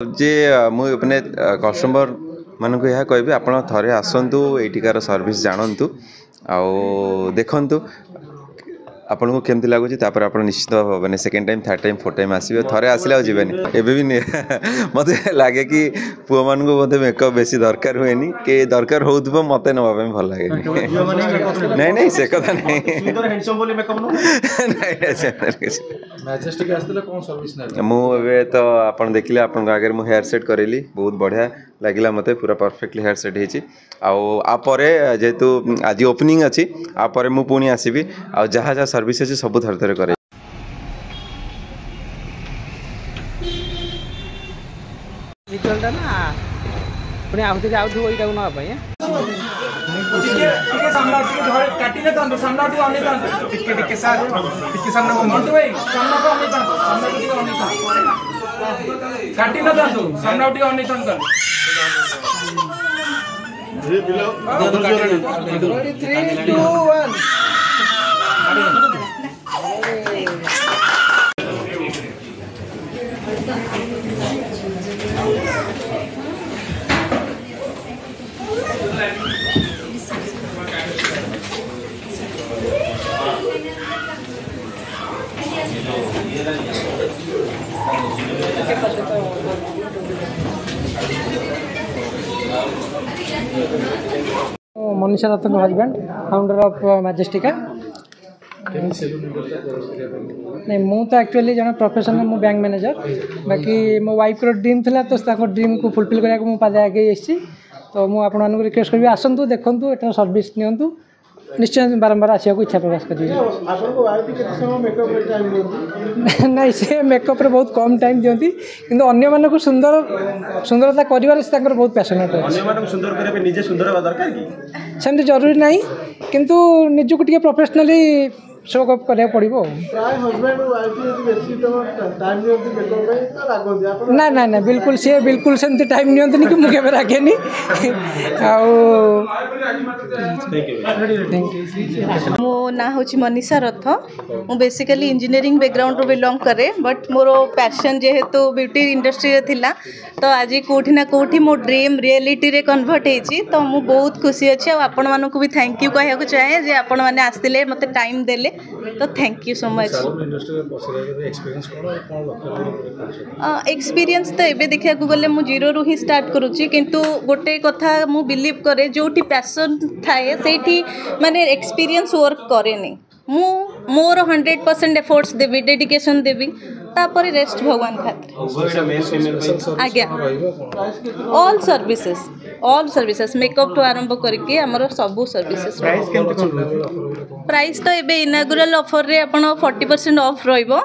जे मुझे कस्टमर मानक यह कहि आप थे आसतु एटिकार सर्विस जानतु देखु आपन को केमती लगुच आप निश्चित मैंने second time third time fourth time आसवे थे आसले जीवन एवं भी मत लगे कि पुआ मान बोधे मेकअप बेसी दरकार हुए कि दरकार हो मत नापी भल लगे नहीं नहीं से कथा नहीं मुझे तो आप देखिले आप आगे मुझे हेयर सेट करेली बहुत बढ़िया लगे मत पूरा परफेक्टली हेयर सेट होपर जेहेतु आज ओपनिंग अच्छी आपर मुझे पुणी आसबि आ जहाँ जहाँ सर्विस अच्छी सब थर थर करे मनीषा रथ हजबैंड फाउंडर ऑफ मैजेस्टिका नहीं मु तो एक्चुअली जन प्रोफेशनल मु बैंक मैनेजर बाकी मो वाइफ ड्रीम था तो ड्रीम को फुलफिल करने को पादे आगे तो मुझे आपको रिक्वेस्ट करी आसतु देखु एटार सर्विस नियंतु निश्चय बारंबार आसा इच्छा प्रकाश करें नहीं से मेकअप रे बहुत कम टाइम दिखती किंतु अन्य मानक सुंदर सुंदरता कर बहुत पैशनेट अच्छे सेमती जरूरी नहीं किंतु निजक टे प्रोफेशनली शो अप करा पड़ो ना ना ना बिल्कुल सी बिल्कुल सेमती टाइम नियंतनी कि मुझे रागे मो ना हूँ मनीषा रथ मु बेसिकली इंजीनियरिंग बैकग्राउंड बिलोंग करे बट मोर पैशन जेहेतु ब्यूटी इंडस्ट्री रे थिला तो आज कोठी ना कोठी मो ड्रीम रियलिटी रे कन्वर्ट होती तो मु बहुत खुशी अच्छे आपण मानक भी थैंक यू कहया चाहे जे आपण मैंने आसते मत टाइम देले तो thank you so much experience तो एबे देखा गले मु जीरो रु ही स्टार्ट करुच्ची किंतु गोटे कथा मु बिलीव करे जोटी पैशन थाए सेठी माने एक्सपीरियंस वर्क करे नहीं मु मोर 100% एफर्ट्स देवी डेडिकेशन देवी तापर रेस्ट भगवान खातिर आज्ञा ऑल सर्विसेज मेकअप टू आरंभ करके हमर सब सर्विसेज प्राइस तो एबे इनागुरल ऑफर रे आपण 40% ऑफ रहइबो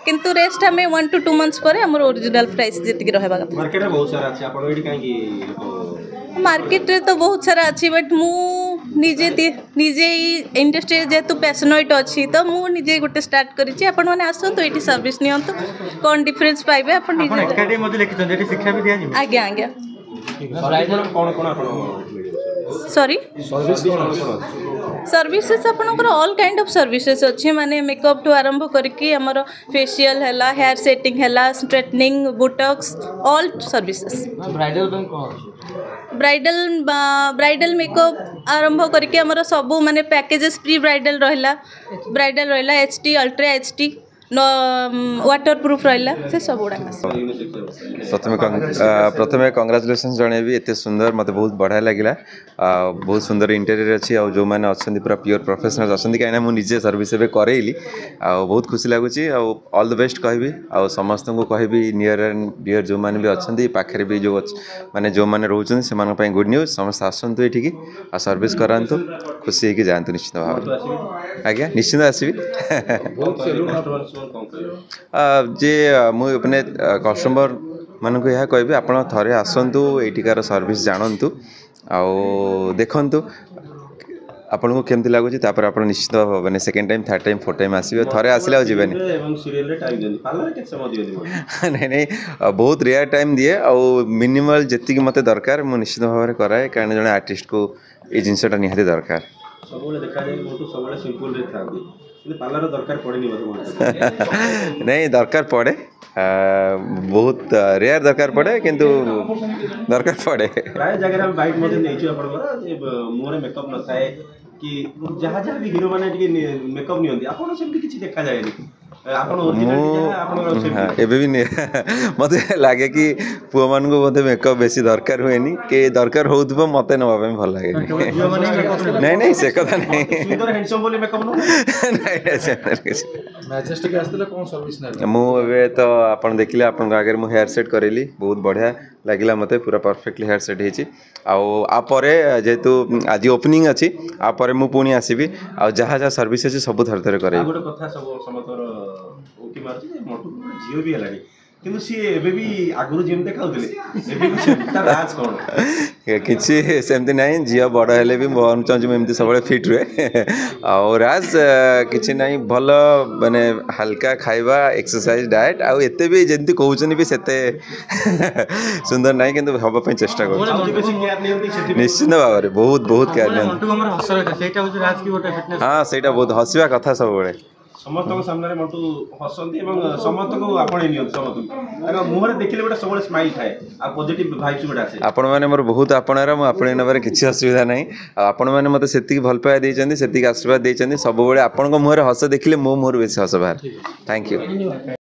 किंतु रेस्ट हमें 1 to 2 months पर हमर ओरिजिनल प्राइस जेतिक रहबा कथा मार्केट रे बहुत सारा अछि आपण एठी काई मार्केट रे तो बहुत सारा अच्छी बट मु निजे इंडस्ट्री जेहेतु पैशनेट अच्छी तो मु निजे गोटे स्टार्ट करी आपण मैंने आसतु ये सर्विस नियंतु कौन डिफरेंस पाइबे आपण निजे शिक्षा भी दिया आज्ञा आज्ञा सॉरी सर्विसेज आपनकर ऑल काइंड ऑफ सर्विसेज अच्छे माने मेकअप टू आरंभ करके हमर फेशियल हैला हेयर सेटिंग हैला straightening Botox all services bridal makeup आरंभ करके हमर सब माने पैकेजेस प्री ब्राइडल रहिला HD ultra HD water proof रहा से सब गुड़ा प्रथम कंग्राचुलेसन जनइबी एत सुंदर मत बहुत बढ़िया लगे बहुत सुंदर इंटेरियर अच्छी और जो मैंने अच्छा पूरा प्योर प्रोफेशनल अच्छा कहीं मुझे सर्विस एवं करेली बहुत खुशी लगुच ऑल द बेस्ट कहि आ समस्त को कहि नियर एंड डियर जो मैंने भी अच्छा पाखे भी जो मैंने जो मैंने रोचे से गुड न्यूज समस्त आसतु ये आ सर्विस करातु खुशी होगी जातु निश्चित भाव आज्ञा निश्चित आसबि जे मुझे कस्टमर मानक यह कहि आप थे आसतु एटिकार सर्विस जानतु देखु आपन को केमती लगुच आप निश्चित मैंने second time third time fourth time आसवे थे आसले जीवन नहीं नहीं बहुत रेयर टाइम दिए और मिनिमल जी मत दरकार मुझे निश्चित भाव में कराए कहीं जड़े आर्टिस्ट को ये जिनसा निहाती दरकार। ପାର୍ଲର ଦରକାର ପଡେନି ବୋଧେ नहीं दरकार पड़े बहुत रेयर दरकार पड़े किंतु दरकार पड़े प्राय जगह हम बाइक मते नेइछु आपनकर मुहरे मेकअप न थाए कि जहाँ जहाँ भी हीरो माने मेकअप नहीं होती आपन सेमती किछि देखा जाएनी आपन ओरिजिनल जहाँ आपन सेमती एबे भी मते लागे कि पुआ मान को मते मेकअप बेसी दरकार हुएनी के दरकार होउतबो मते नबा पे भल लागे नहीं नहीं से कथा नहीं सुंदर हैंडसम बोली मेकअप न नहीं मैजेस्टिक आस्ते कोन सर्विस ना मु एबे तो आपण देखिले आपण आगे मु हेयर सेट करेली बहुत बढ़िया लागिला मते पूरा परफेक्टली हेयर सेट हेची आ परे जेतु आज ओपनिंग अछि आ परे मु पुणी आसीबी आ जहाँ जहाँ सर्विस अछि सब थर थर करे गोटे कथा सब समतर ओके मारछि जे मोटू गोटे जियो भी हलानी किंतु सी एबे भी आगुरु जेम देखाउतले एबे भी सेटा राज कोन किछि सेमती नहीं जियो बड़ हेले भी मन चाहूँ मैं एमती सब फिट रुए और राज किछि नहीं भल माने हल्का खाइबा एक्सरसाइज डाएट आउ एते भी जेमती कहउछन भी सेते सुंदर नहीं किंतु हबा पे चेष्टा कर निश्चित भाव में बहुत बहुत केयर हाँ सेटा बहुत हसवा कथा सब बड़े समस्त सामने मोटू हसंती एवं समस्त को आपण नियंत समस्त अगर मुहरे देखिले गोटे सब स्माइल थाए आ पॉजिटिव वाइब्स गोटे आसे आपण माने मोर बहुत आपणरा मु आपण नबारे किछि असुविधा नहीं आपण माने मते सेतिक भल पाया देचंदी सेतिक आशीर्वाद देचंदी सब बेले आपण को मुहरे हस देखिले मो मुहर बेसी हस बाहर थैंक यू